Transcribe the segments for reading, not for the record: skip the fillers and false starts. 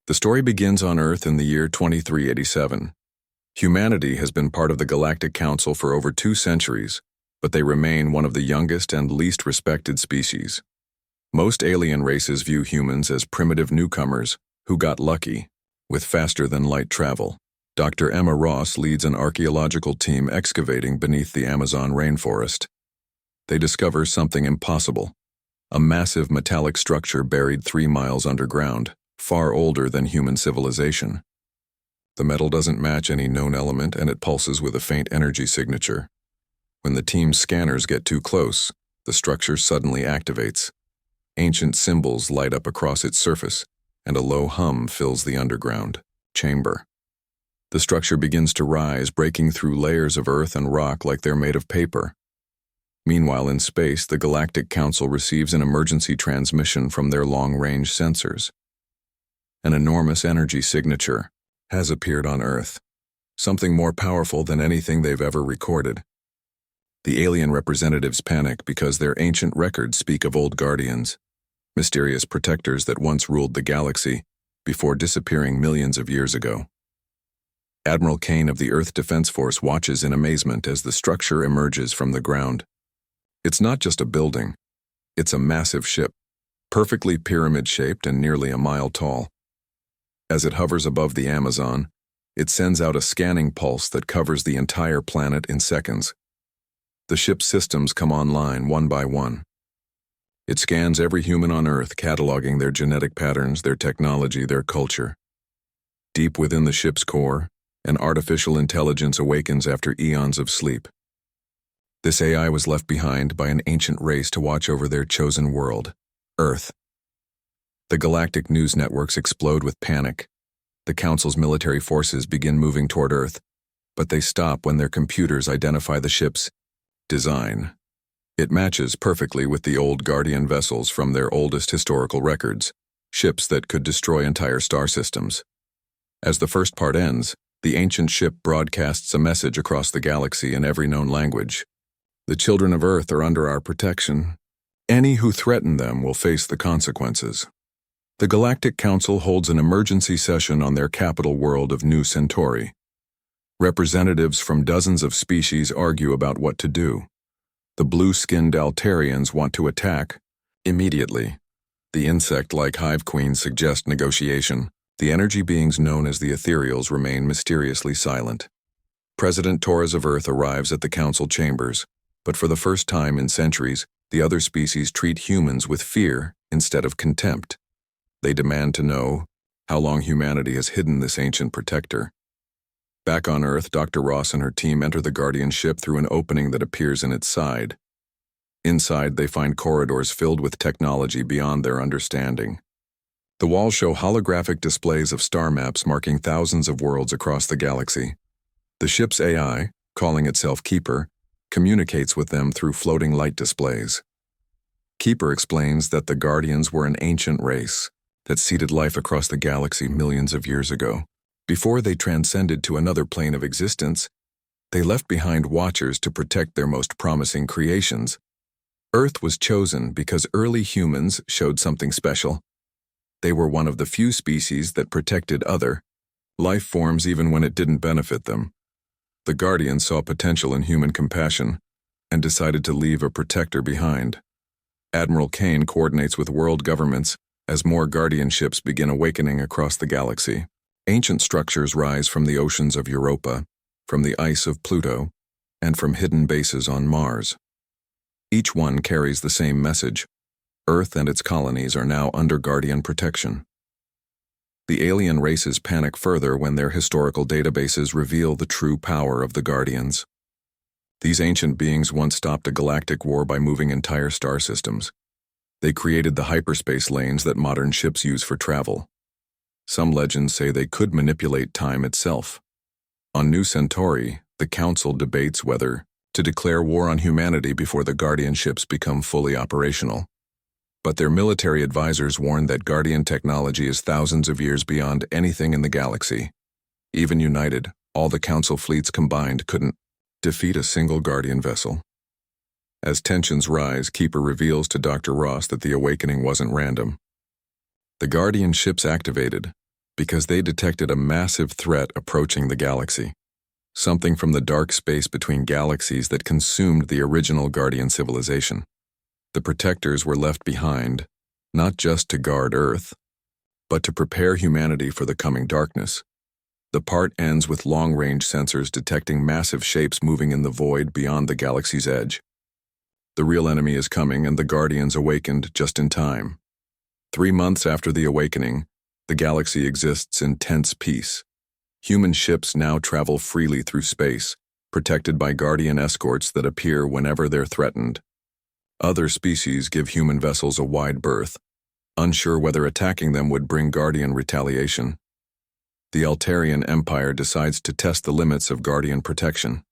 The story begins on Earth in the year 2387. Humanity has been part of the Galactic Council for over 2 centuries, but they remain one of the youngest and least respected species. Most alien races view humans as primitive newcomers who got lucky with faster-than-light travel. Dr. Emma Ross leads an archaeological team excavating beneath the Amazon rainforest. They discover something impossible, a massive metallic structure buried 3 miles underground, far older than human civilization. The metal doesn't match any known element and it pulses with a faint energy signature. When the team's scanners get too close, the structure suddenly activates. Ancient symbols light up across its surface, and a low hum fills the underground chamber. The structure begins to rise, breaking through layers of earth and rock like they're made of paper. Meanwhile, in space, the Galactic Council receives an emergency transmission from their long-range sensors. An enormous energy signature has appeared on Earth, something more powerful than anything they've ever recorded. The alien representatives panic because their ancient records speak of old guardians, mysterious protectors that once ruled the galaxy before disappearing millions of years ago. Admiral Kane of the Earth Defense Force watches in amazement as the structure emerges from the ground. It's not just a building, it's a massive ship, perfectly pyramid-shaped and nearly a mile tall. As it hovers above the Amazon, it sends out a scanning pulse that covers the entire planet in seconds. The ship's systems come online one by one. It scans every human on Earth, cataloging their genetic patterns, their technology, their culture. Deep within the ship's core, an artificial intelligence awakens after eons of sleep. This AI was left behind by an ancient race to watch over their chosen world, Earth. The galactic news networks explode with panic. The Council's military forces begin moving toward Earth, but they stop when their computers identify the ship's design. It matches perfectly with the old Guardian vessels from their oldest historical records, ships that could destroy entire star systems. As the first part ends, the ancient ship broadcasts a message across the galaxy in every known language. The children of Earth are under our protection. Any who threaten them will face the consequences. The Galactic Council holds an emergency session on their capital world of New Centauri. Representatives from dozens of species argue about what to do. The blue-skinned Altarians want to attack immediately. The insect-like hive queens suggest negotiation. The energy beings known as the Ethereals remain mysteriously silent. President Torres of Earth arrives at the council chambers, but for the first time in centuries, the other species treat humans with fear instead of contempt. They demand to know how long humanity has hidden this ancient protector. Back on Earth, Dr. Ross and her team enter the Guardian ship through an opening that appears in its side. Inside, they find corridors filled with technology beyond their understanding. The walls show holographic displays of star maps marking thousands of worlds across the galaxy. The ship's AI, calling itself Keeper, communicates with them through floating light displays. Keeper explains that the Guardians were an ancient race that seeded life across the galaxy millions of years ago. Before they transcended to another plane of existence, they left behind watchers to protect their most promising creations. Earth was chosen because early humans showed something special. They were one of the few species that protected other life forms even when it didn't benefit them. The Guardians saw potential in human compassion and decided to leave a protector behind. Admiral Kane coordinates with world governments as more Guardian ships begin awakening across the galaxy. Ancient structures rise from the oceans of Europa, from the ice of Pluto, and from hidden bases on Mars. Each one carries the same message. Earth and its colonies are now under Guardian protection. The alien races panic further when their historical databases reveal the true power of the Guardians. These ancient beings once stopped a galactic war by moving entire star systems. They created the hyperspace lanes that modern ships use for travel. Some legends say they could manipulate time itself. On New Centauri, the Council debates whether to declare war on humanity before the Guardian ships become fully operational. But their military advisors warn that Guardian technology is thousands of years beyond anything in the galaxy. Even united, all the Council fleets combined couldn't defeat a single Guardian vessel. As tensions rise, Keeper reveals to Dr. Ross that the awakening wasn't random. The Guardian ships activated, because they detected a massive threat approaching the galaxy, something from the dark space between galaxies that consumed the original Guardian civilization. The protectors were left behind, not just to guard Earth, but to prepare humanity for the coming darkness. The part ends with long-range sensors detecting massive shapes moving in the void beyond the galaxy's edge. The real enemy is coming, and the Guardians awakened just in time. 3 months after the awakening, the galaxy exists in tense peace. Human ships now travel freely through space, protected by Guardian escorts that appear whenever they're threatened. Other species give human vessels a wide berth, unsure whether attacking them would bring Guardian retaliation. The Altarian Empire decides to test the limits of Guardian protection.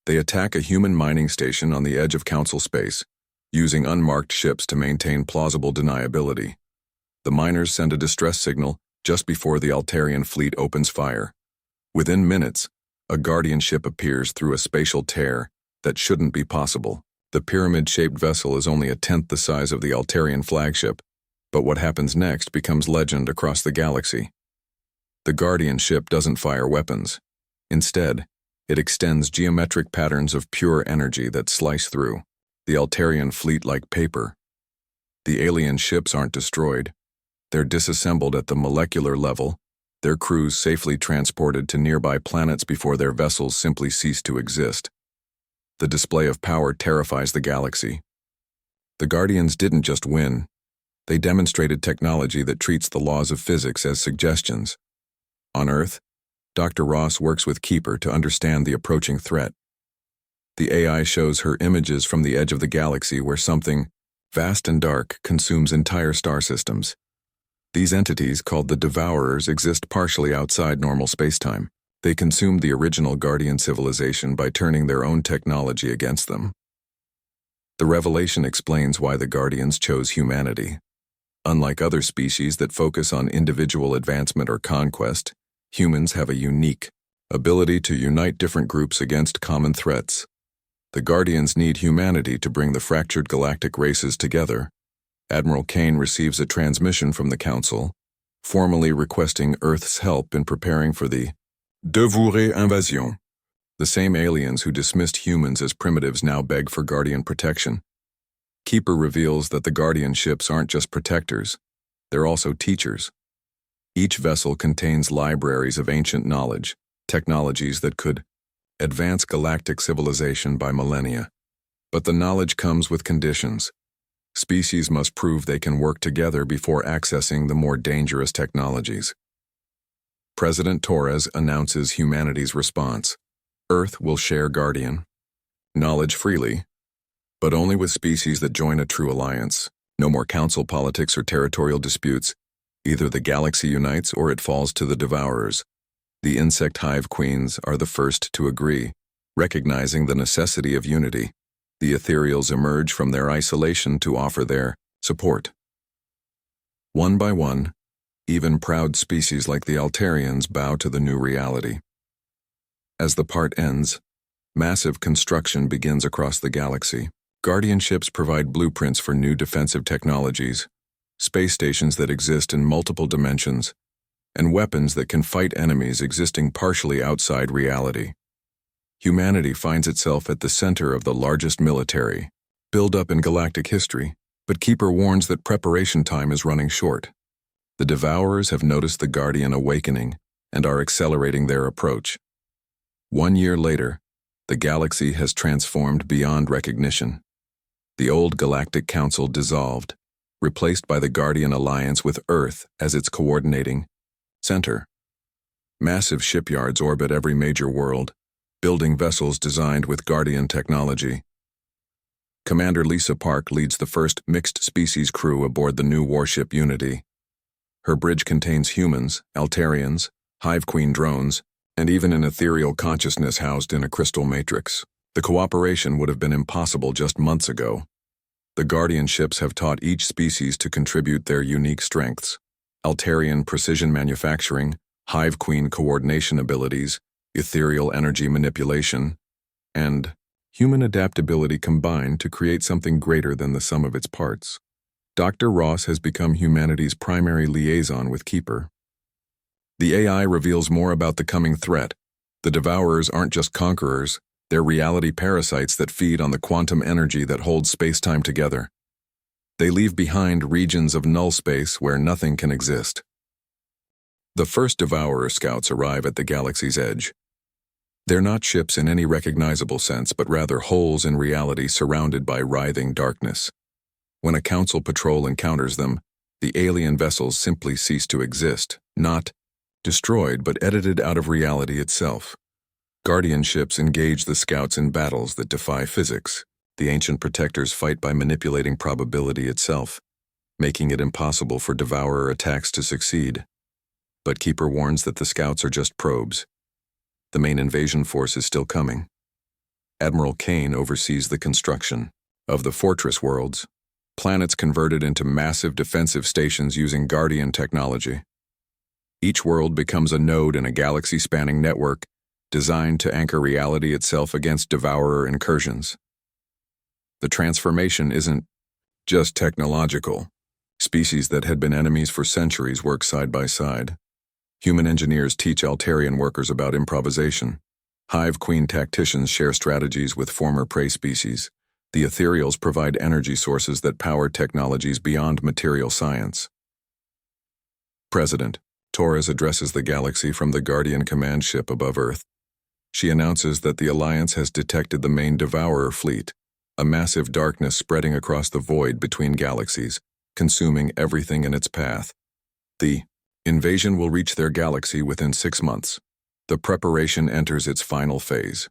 They attack a human mining station on the edge of Council space, using unmarked ships to maintain plausible deniability. The miners send a distress signal just before the Altarian fleet opens fire. Within minutes, a Guardian ship appears through a spatial tear that shouldn't be possible. The pyramid-shaped vessel is only a tenth the size of the Altarian flagship, but what happens next becomes legend across the galaxy. The Guardian ship doesn't fire weapons. Instead, it extends geometric patterns of pure energy that slice through the Altarian fleet like paper. The alien ships aren't destroyed. They're disassembled at the molecular level, their crews safely transported to nearby planets before their vessels simply cease to exist. The display of power terrifies the galaxy. The Guardians didn't just win. They demonstrated technology that treats the laws of physics as suggestions. On Earth, Dr. Ross works with Keeper to understand the approaching threat. The AI shows her images from the edge of the galaxy where something vast and dark consumes entire star systems. These entities, called the Devourers, exist partially outside normal spacetime. They consumed the original Guardian civilization by turning their own technology against them. The revelation explains why the Guardians chose humanity. Unlike other species that focus on individual advancement or conquest, humans have a unique ability to unite different groups against common threats. The Guardians need humanity to bring the fractured galactic races together. Admiral Kane receives a transmission from the Council, formally requesting Earth's help in preparing for the Devouré invasion. The same aliens who dismissed humans as primitives now beg for Guardian protection. Keeper reveals that the Guardian ships aren't just protectors, they're also teachers. Each vessel contains libraries of ancient knowledge, technologies that could advance galactic civilization by millennia. But the knowledge comes with conditions. Species must prove they can work together before accessing the more dangerous technologies. President Torres announces humanity's response. Earth will share Guardian knowledge freely, but only with species that join a true alliance. No more council politics or territorial disputes. Either the galaxy unites or it falls to the Devourers. The insect hive queens are the first to agree, recognizing the necessity of unity. The ethereals emerge from their isolation to offer their support. One by one, even proud species like the Altarians bow to the new reality. As the part ends, massive construction begins across the galaxy. Guardian ships provide blueprints for new defensive technologies, space stations that exist in multiple dimensions, and weapons that can fight enemies existing partially outside reality. Humanity finds itself at the center of the largest military build-up in galactic history, but Keeper warns that preparation time is running short. The Devourers have noticed the Guardian awakening and are accelerating their approach. 1 year later, the galaxy has transformed beyond recognition. The old Galactic Council dissolved, replaced by the Guardian Alliance with Earth as its coordinating center. Massive shipyards orbit every major world, building vessels designed with Guardian technology. Commander Lisa Park leads the first mixed-species crew aboard the new warship Unity. Her bridge contains humans, Altarians, Hive Queen drones, and even an ethereal consciousness housed in a crystal matrix. The cooperation would have been impossible just months ago. The Guardian ships have taught each species to contribute their unique strengths: Altarian precision manufacturing, Hive Queen coordination abilities, ethereal energy manipulation, and human adaptability combined to create something greater than the sum of its parts. Dr. Ross has become humanity's primary liaison with Keeper. The AI reveals more about the coming threat. The Devourers aren't just conquerors, they're reality parasites that feed on the quantum energy that holds space-time together. They leave behind regions of null space where nothing can exist. The first Devourer scouts arrive at the galaxy's edge. They're not ships in any recognizable sense, but rather holes in reality surrounded by writhing darkness. When a council patrol encounters them, the alien vessels simply cease to exist, not destroyed but edited out of reality itself. Guardian ships engage the scouts in battles that defy physics. The ancient protectors fight by manipulating probability itself, making it impossible for Devourer attacks to succeed. But Keeper warns that the scouts are just probes. The main invasion force is still coming. Admiral Kane oversees the construction of the fortress worlds, planets converted into massive defensive stations using Guardian technology. Each world becomes a node in a galaxy-spanning network designed to anchor reality itself against Devourer incursions. The transformation isn't just technological. Species that had been enemies for centuries work side by side. Human engineers teach Altarian workers about improvisation. Hive Queen tacticians share strategies with former prey species. The ethereals provide energy sources that power technologies beyond material science. President Torres addresses the galaxy from the Guardian command ship above Earth. She announces that the Alliance has detected the main Devourer fleet, a massive darkness spreading across the void between galaxies, consuming everything in its path. The invasion will reach their galaxy within 6 months. The preparation enters its final phase.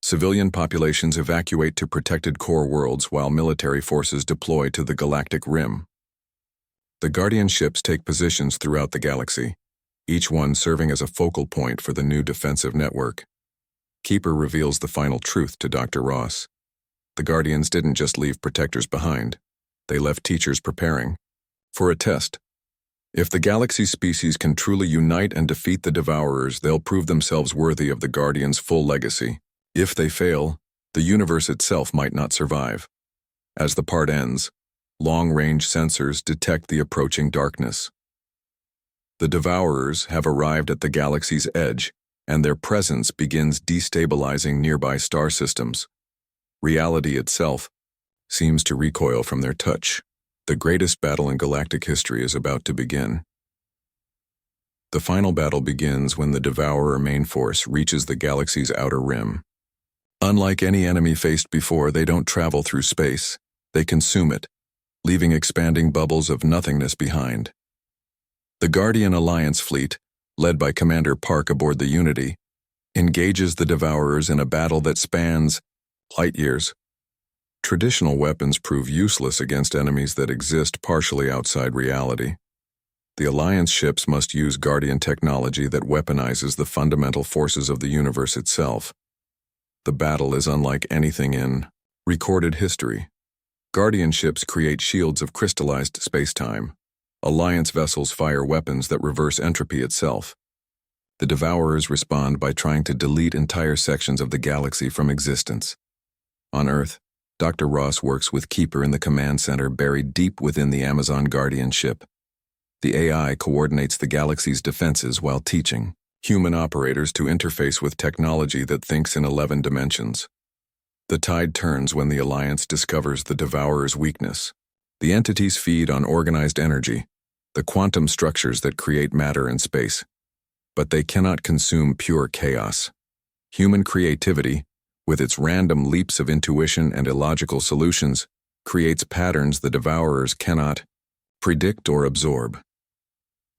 Civilian populations evacuate to protected core worlds while military forces deploy to the galactic rim. The Guardian ships take positions throughout the galaxy, each one serving as a focal point for the new defensive network. Keeper reveals the final truth to Dr. Ross. The Guardians didn't just leave protectors behind. They left teachers preparing for a test. If the galaxy's species can truly unite and defeat the Devourers, they'll prove themselves worthy of the Guardians' full legacy. If they fail, the universe itself might not survive. As the part ends, long-range sensors detect the approaching darkness. The Devourers have arrived at the galaxy's edge, and their presence begins destabilizing nearby star systems. Reality itself seems to recoil from their touch. The greatest battle in galactic history is about to begin. The final battle begins when the Devourer main force reaches the galaxy's outer rim. Unlike any enemy faced before, they don't travel through space. They consume it, leaving expanding bubbles of nothingness behind. The Guardian Alliance fleet, led by Commander Park aboard the Unity, engages the Devourers in a battle that spans light years. Traditional weapons prove useless against enemies that exist partially outside reality. The Alliance ships must use Guardian technology that weaponizes the fundamental forces of the universe itself. The battle is unlike anything in recorded history. Guardian ships create shields of crystallized space-time. Alliance vessels fire weapons that reverse entropy itself. The Devourers respond by trying to delete entire sections of the galaxy from existence. On Earth, Dr. Ross works with Keeper in the command center buried deep within the Amazon Guardian ship. The AI coordinates the galaxy's defenses while teaching human operators to interface with technology that thinks in 11 dimensions. The tide turns when the Alliance discovers the Devourer's weakness. The entities feed on organized energy, the quantum structures that create matter and space. But they cannot consume pure chaos. Human creativity, with its random leaps of intuition and illogical solutions, creates patterns the Devourers cannot predict or absorb.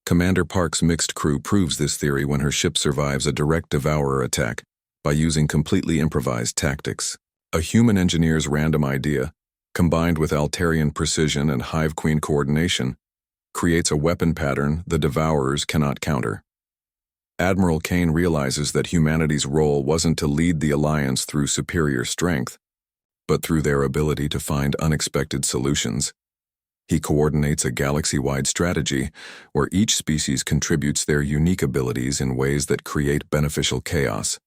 Commander Park's mixed crew proves this theory when her ship survives a direct Devourer attack by using completely improvised tactics. A human engineer's random idea, combined with Altarian precision and Hive Queen coordination, creates a weapon pattern the Devourers cannot counter. Admiral Kane realizes that humanity's role wasn't to lead the Alliance through superior strength, but through their ability to find unexpected solutions. He coordinates a galaxy-wide strategy where each species contributes their unique abilities in ways that create beneficial chaos.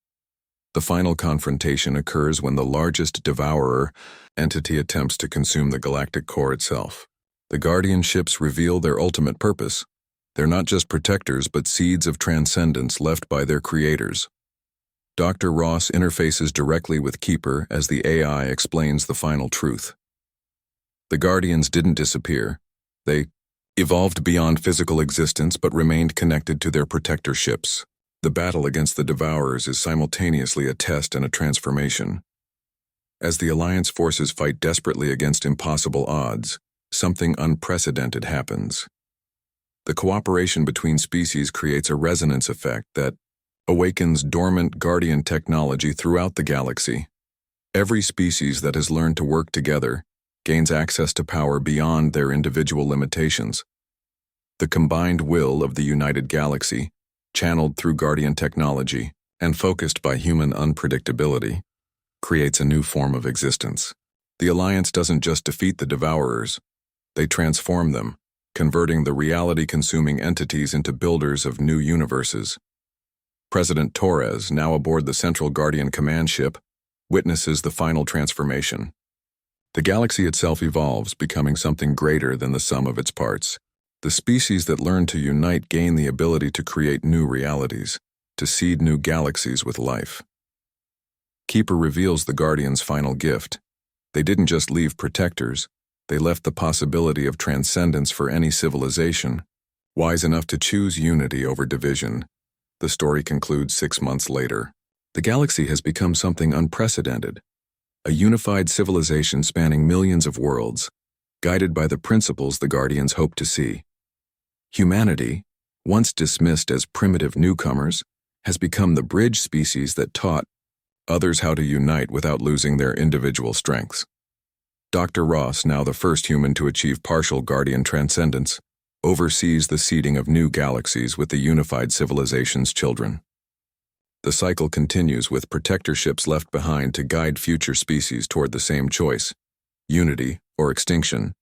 The final confrontation occurs when the largest Devourer entity attempts to consume the galactic core itself. The Guardian ships reveal their ultimate purpose: They're not just protectors but seeds of transcendence left by their creators. Dr. Ross interfaces directly with Keeper as the AI explains the final truth. The Guardians didn't disappear. They evolved beyond physical existence but remained connected to their protector ships. The battle against the Devourers is simultaneously a test and a transformation. As the Alliance forces fight desperately against impossible odds, something unprecedented happens. The cooperation between species creates a resonance effect that awakens dormant Guardian technology throughout the galaxy. Every species that has learned to work together gains access to power beyond their individual limitations. The combined will of the united galaxy, channeled through Guardian technology and focused by human unpredictability, creates a new form of existence. The Alliance doesn't just defeat the Devourers, they transform them, converting the reality-consuming entities into builders of new universes. President Torres, now aboard the Central Guardian command ship, witnesses the final transformation. The galaxy itself evolves, becoming something greater than the sum of its parts. The species that learn to unite gain the ability to create new realities, to seed new galaxies with life. Keeper reveals the Guardians' final gift. They didn't just leave protectors, they left the possibility of transcendence for any civilization. Wise enough to choose unity over division, the story concludes 6 months later. The galaxy has become something unprecedented, a unified civilization spanning millions of worlds, guided by the principles the Guardians hope to see. Humanity, once dismissed as primitive newcomers, has become the bridge species that taught others how to unite without losing their individual strengths. Dr. Ross, now the first human to achieve partial Guardian transcendence, oversees the seeding of new galaxies with the unified civilization's children. The cycle continues with protector ships left behind to guide future species toward the same choice, unity or extinction.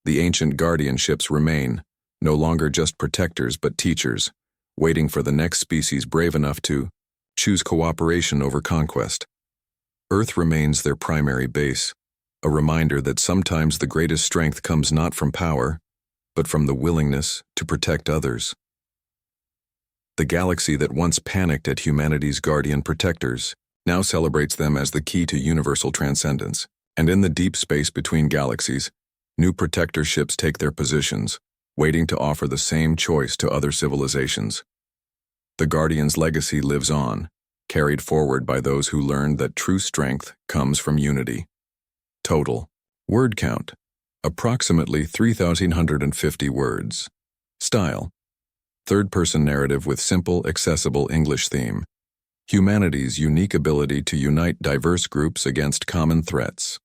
The ancient Guardian ships remain, no longer just protectors but teachers, waiting for the next species brave enough to choose cooperation over conquest. Earth remains their primary base, a reminder that sometimes the greatest strength comes not from power, but from the willingness to protect others. The galaxy that once panicked at humanity's Guardian protectors now celebrates them as the key to universal transcendence. And in the deep space between galaxies, new protector ships take their positions, waiting to offer the same choice to other civilizations. The Guardian's legacy lives on, carried forward by those who learned that true strength comes from unity. Total word count, approximately 3,150 words. Style, third-person narrative with simple, accessible English theme. Humanity's unique ability to unite diverse groups against common threats.